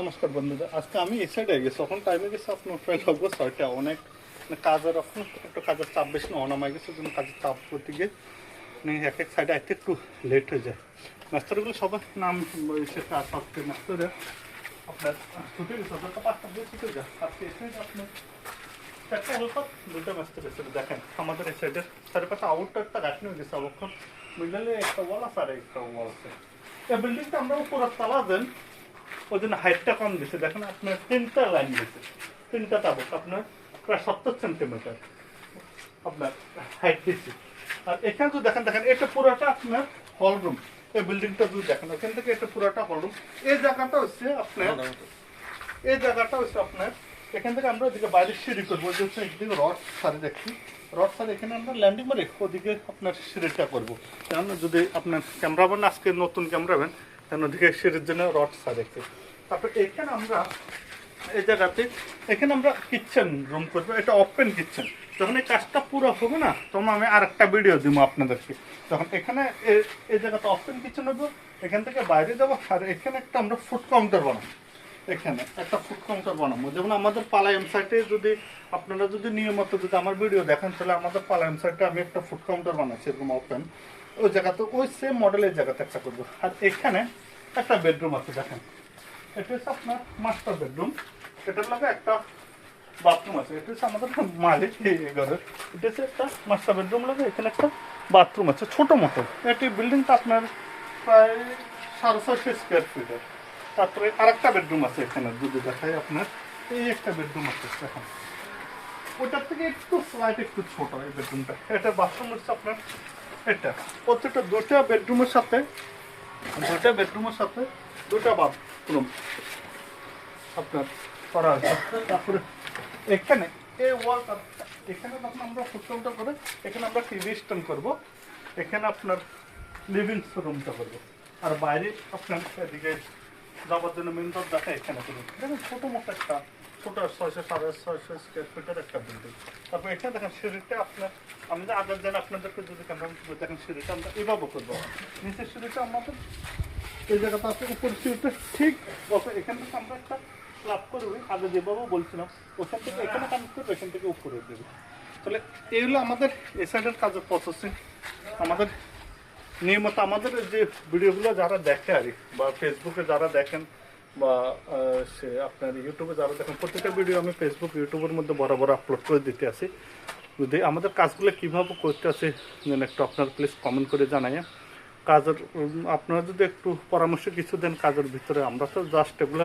নমস্কার বন্ধুরা, আজকে আমি এই সাইডে গেছি। তখন টাইমে গেছি আপনার প্রায় লগভগ 6টা। অনেক কাজের আপনার একটু কাজের চাপ বেশি না অনামাই গেছে, জন্য কাজের চাপ করতে গিয়ে এক এক সাইডে আসতে একটু লেট হয়ে যায়। মাস্টারগুলো সবার নাম সেটা সবকে মাস্টারে আপনার ছুটে গেছে, ওদেরটা 5টা দিয়ে ছুটে যায়। আজকে এসে আপনার একটা অল্প দুটো মাস্টার এসে দেখেন আমাদের এই সাইডের চারিপাশে আউটটা একটা গাছনি হয়ে গেছে। অবক্ষণ বুঝলে একটা ওয়াল আছে আর একটা ওয়াল আছে। এই বিল্ডিংটা আমরা পুরো তালা দেন, ওই জন্য হাইটটা কম দিচ্ছে। দেখেন আপনার 3টা লাইন দিচ্ছে, 3টা তাবক আপনার প্রায় 70 সেন্টিমিটার আপনার হাইট দিচ্ছে। আর এখানে যদি দেখেন এটা পুরোটা আপনার হল রুম। এই বিল্ডিংটা যদি দেখেন এখান থেকে এটা পুরোটা হল রুম। এই জায়গাটা হচ্ছে আপনার এখান থেকে আমরা ওদিকে বাইরে সিঁড়ি করবো। একদিকে রড সারি দেখছি, রড সারি এখানে আমরা ল্যান্ডিং মারি, ওদিকে আপনার সিঁড়িটা করবো। কারণ যদি আপনার ক্যামেরা বান আজকে নতুন ক্যামেরা বেন, কারণ ওদিকে সিঁড়ির জন্য রড সারি দেখছি। তারপর এখানে আমরা এই জায়গাতে এখানে আমরা কিচেন রুম করবো। এটা ওপেন কিচেন। যখন এই কাজটা পুরো হবে না তখন আমি আর একটা ভিডিও দিব আপনাদেরকে। তখন এখানে এই জায়গাটা ওপেন কিচেন হবে, এখান থেকে বাইরে যাবো। আর এখানে একটা আমরা ফুড কাউন্টার বানাবো। এখানে একটা ফুড কাউন্টার বানাবো। যেমন আমাদের পালায়ম সাইটে যদি আপনারা যদি নিয়মিত যদি আমার ভিডিও দেখেন, তাহলে আমাদের পালায়ম সাইটে আমি একটা ফুড কাউন্টার বানাচ্ছি এরকম ওপেন। ওই জায়গাতে ওই সেম মডেলের জায়গাতে একটা করবো। আর এখানে একটা বেডরুম আছে দেখেন, এটা হচ্ছে আপনার মাস্টার বেডরুম। এটার লাগে একটা বাথরুম আছে। এটা হচ্ছে আমাদের মালিক এই ঘরের। এটা হচ্ছে একটা মাস্টার বেডরুম লাগে, এখানে একটা বাথরুম আছে ছোট মতো। এটি বিল্ডিংটা আপনার প্রায় 650 স্কোয়ার ফিটের। তারপরে আরেকটা বেডরুম আছে এখানে যদি দেখাই আপনার, এই একটা বেডরুম আছে এখন। ওটার থেকে একটু স্লাইড একটু ছোট এই বেডরুমটা। এটা বাথরুম হচ্ছে আপনার এটা প্রত্যেকটা দুটা বেডরুমের সাথে দুটা বাথরুম আপনার করা হয়েছে। তারপরে এখানে এই ওয়ালটা এখানে যখন আমরা ফুটবলটা করে এখানে আমরা টিভি স্ট্যান্ড করবো। এখানে আপনার লিভিং রুমটা করবো। আর বাইরে আপনার এদিকে যাওয়ার জন্য মেন রোড দেখা এখানে করবো। দেখেন ছোটো মোটো একটা ছোটো 600-650 স্কোয়ার ফিটের একটা বিল্ডিং। তারপর এখানে দেখেন সিঁড়িটা আপনার আমি যে আগের দিন আপনাদেরকে যদি ক্যামেরা দেখেন সিঁড়িটা আমরা এভাবে করবো। নিচের সিঁড়িটা আমাদের এই জায়গাটা আছে, উপরের সিঁড়িটা ঠিক এখান থেকে আমরা একটা লাভ করবো। আগে যেভাবে বলছিলাম ওখান থেকে এখানে কানেক্ট করবো, এখান থেকে উপরে দেবো। তাহলে এইগুলো আমাদের এই সাইডের কাজের প্রসেসিং। আমাদের নিয়মিত আমাদের যে ভিডিওগুলো যারা দেখে আর বা ফেসবুকে যারা দেখেন বা সে আপনার ইউটিউবে যারা দেখেন, প্রত্যেকটা ভিডিও আমি ফেসবুক ইউটিউবের মধ্যে বরাবর আপলোড করে দিতে আসি। যদি আমাদের কাজগুলো কীভাবে করতে আসে যেন একটু আপনার প্লিজ কমেন্ট করে জানাই। কাজের আপনারা যদি একটু পরামর্শ কিছু দেন কাজের ভিতরে, আমরা তো জাস্ট এগুলো